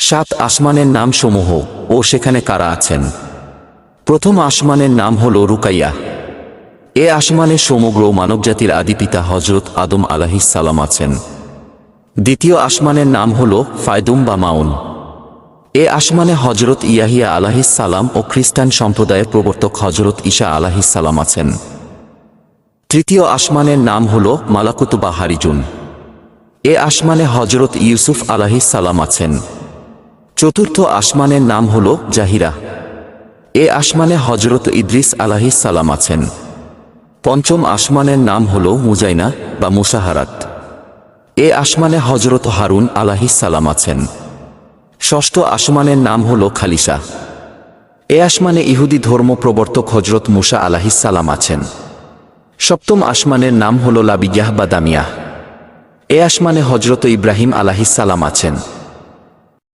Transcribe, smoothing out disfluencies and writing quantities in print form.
সাত আসমানের নাম সমূহ ও সেখানে কারা আছেন। প্রথম আসমানের নাম হল রুকাইয়া। এ আসমানে সমগ্র মানবজাতির আদিপিতা হজরত আদম আলাইহিস সালাম আছেন। দ্বিতীয় আসমানের নাম হল ফায়দুম বা মাউন। এ আসমানে হজরত ইয়াহিয়া আলাইহিস সালাম ও খ্রিস্টান সম্প্রদায়ের প্রবর্তক হজরত ঈসা আলাইহিস সালাম আছেন। তৃতীয় আসমানের নাম হল মালাকুত বা হারিজুন। এ আসমানে হজরত ইউসুফ আলাইহিস সালাম আছেন। চতুর্থ আসমানের নাম হল জাহিরা। এ আসমানে হজরত ইদ্রিস আলাইহিস সালাম আছেন। পঞ্চম আসমানের নাম হল মুজাইনা বা মুসাহারাত। এ আসমানে হজরত হারুন আলাইহিস সালাম আছেন। ষষ্ঠ আসমানের নাম হল খালিসা। এ আসমানে ইহুদি ধর্ম প্রবর্তক হজরত মুসা আলাইহিস সালাম আছেন। সপ্তম আসমানের নাম হল লাবিয়াহ বা দামিয়াহ। এ আসমানে হজরত ইব্রাহিম আলাইহিস সালাম আছেন।